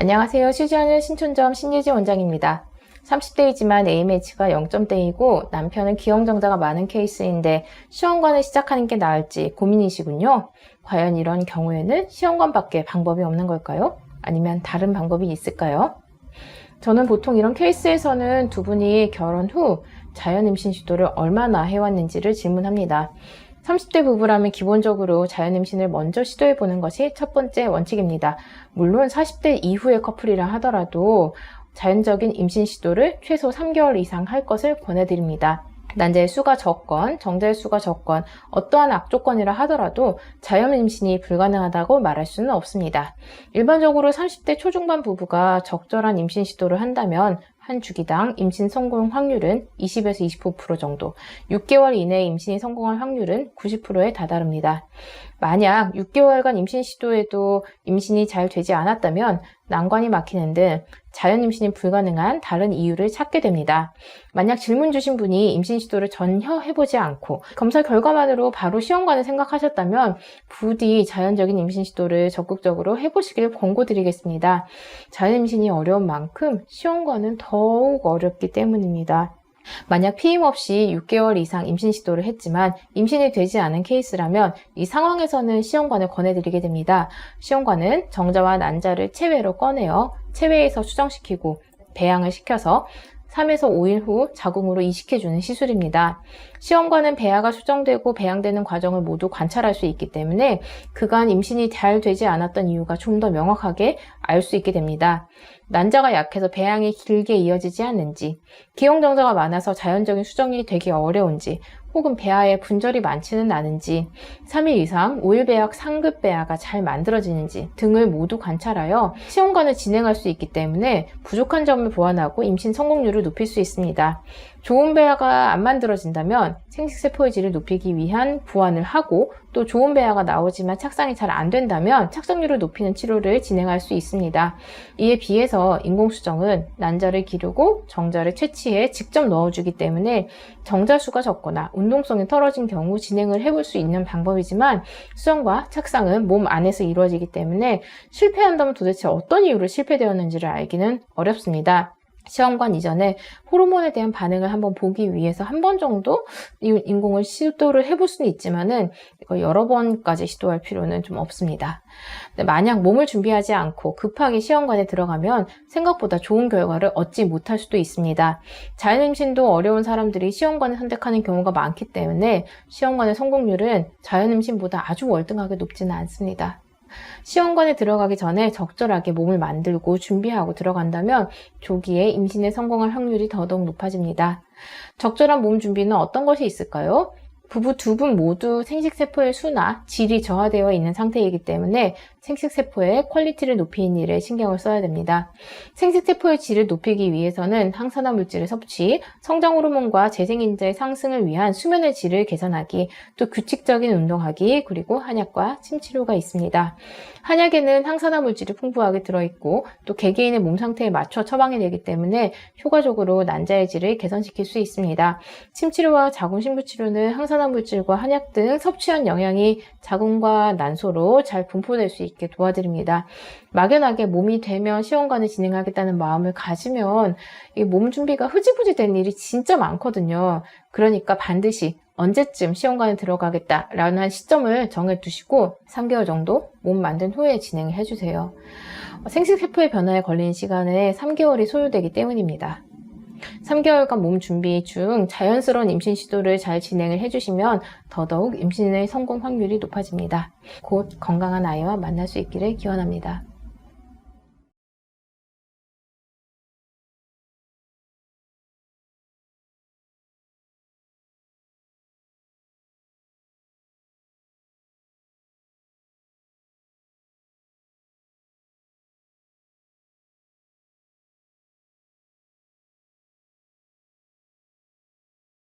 안녕하세요. 쉬지않는 신촌점 신예지 원장입니다. 30대이지만 A매치가 0점대이고 남편은 기형정자가 많은 케이스인데 시험관을 시작하는 게 나을지 고민이시군요. 과연 이런 경우에는 시험관밖에 방법이 없는 걸까요? 아니면 다른 방법이 있을까요? 저는 보통 이런 케이스에서는 두 분이 결혼 후 자연임신 시도를 얼마나 해왔는지를 질문합니다. 30대 부부라면 기본적으로 자연임신을 먼저 시도해보는 것이 첫 번째 원칙입니다. 물론 40대 이후의 커플이라 하더라도 자연적인 임신 시도를 최소 3개월 이상 할 것을 권해드립니다. 난자의 수가 적건 정자의 수가 적건 어떠한 악조건이라 하더라도 자연임신이 불가능하다고 말할 수는 없습니다. 일반적으로 30대 초중반 부부가 적절한 임신 시도를 한다면 한 주기당 임신 성공 확률은 20에서 25% 정도, 6개월 이내에 임신이 성공할 확률은 90%에 다다릅니다. 만약 6개월간 임신 시도에도 임신이 잘 되지 않았다면 난관이 막히는 등 자연 임신이 불가능한 다른 이유를 찾게 됩니다. 만약 질문 주신 분이 임신 시도를 전혀 해보지 않고 검사 결과만으로 바로 시험관을 생각하셨다면 부디 자연적인 임신 시도를 적극적으로 해보시길 권고드리겠습니다. 자연 임신이 어려운 만큼 시험관은 더욱 어렵기 때문입니다. 만약 피임 없이 6개월 이상 임신 시도를 했지만 임신이 되지 않은 케이스라면 이 상황에서는 시험관을 권해드리게 됩니다. 시험관은 정자와 난자를 체외로 꺼내어 체외에서 수정시키고 배양을 시켜서 3에서 5일 후 자궁으로 이식해주는 시술입니다. 시험관은 배아가 수정되고 배양되는 과정을 모두 관찰할 수 있기 때문에 그간 임신이 잘 되지 않았던 이유가 좀 더 명확하게 알 수 있게 됩니다. 난자가 약해서 배양이 길게 이어지지 않는지, 기형정자가 많아서 자연적인 수정이 되기 어려운지, 혹은 배아에 분절이 많지는 않은지, 3일 이상 5일 배악 상급 배아가 잘 만들어지는지 등을 모두 관찰하여 시험관을 진행할 수 있기 때문에 부족한 점을 보완하고 임신 성공률을 높일 수 있습니다. 좋은 배아가 안 만들어진다면 생식세포의 질을 높이기 위한 보완을 하고, 또 좋은 배아가 나오지만 착상이 잘 안 된다면 착상률을 높이는 치료를 진행할 수 있습니다. 이에 비해서 인공수정은 난자를 기르고 정자를 채취해 직접 넣어주기 때문에 정자수가 적거나 운동성이 떨어진 경우 진행을 해볼 수 있는 방법이지만 수정과 착상은 몸 안에서 이루어지기 때문에 실패한다면 도대체 어떤 이유로 실패되었는지를 알기는 어렵습니다. 시험관 이전에 호르몬에 대한 반응을 한번 보기 위해서 한 번 정도 인공을 시도를 해볼 수는 있지만은 이거 여러 번까지 시도할 필요는 좀 없습니다. 근데 만약 몸을 준비하지 않고 급하게 시험관에 들어가면 생각보다 좋은 결과를 얻지 못할 수도 있습니다. 자연임신도 어려운 사람들이 시험관을 선택하는 경우가 많기 때문에 시험관의 성공률은 자연임신보다 아주 월등하게 높지는 않습니다. 시험관에 들어가기 전에 적절하게 몸을 만들고 준비하고 들어간다면 조기에 임신에 성공할 확률이 더더욱 높아집니다. 적절한 몸 준비는 어떤 것이 있을까요? 부부 두 분 모두 생식세포의 수나 질이 저하되어 있는 상태이기 때문에 생식세포의 퀄리티를 높이는 일에 신경을 써야 됩니다. 생식세포의 질을 높이기 위해서는 항산화 물질의 섭취, 성장호르몬과 재생인자의 상승을 위한 수면의 질을 개선하기, 또 규칙적인 운동하기, 그리고 한약과 침치료가 있습니다. 한약에는 항산화 물질이 풍부하게 들어있고 또 개개인의 몸 상태에 맞춰 처방이 되기 때문에 효과적으로 난자의 질을 개선시킬 수 있습니다. 침치료와 자궁신부치료는 항산화 물질과 한약 등 섭취한 영양이 자궁과 난소로 잘 분포될 수 있게 도와드립니다. 막연하게 몸이 되면 시험관을 진행하겠다는 마음을 가지면 이 몸 준비가 흐지부지 된 일이 진짜 많거든요. 그러니까 반드시 언제쯤 시험관에 들어가겠다라는 시점을 정해두시고 3개월 정도 몸 만든 후에 진행을 해주세요. 생식세포의 변화에 걸리는 시간은 3개월이 소요되기 때문입니다. 3개월간 몸 준비 중 자연스러운 임신 시도를 잘 진행을 해주시면 더더욱 임신의 성공 확률이 높아집니다. 곧 건강한 아이와 만날 수 있기를 기원합니다.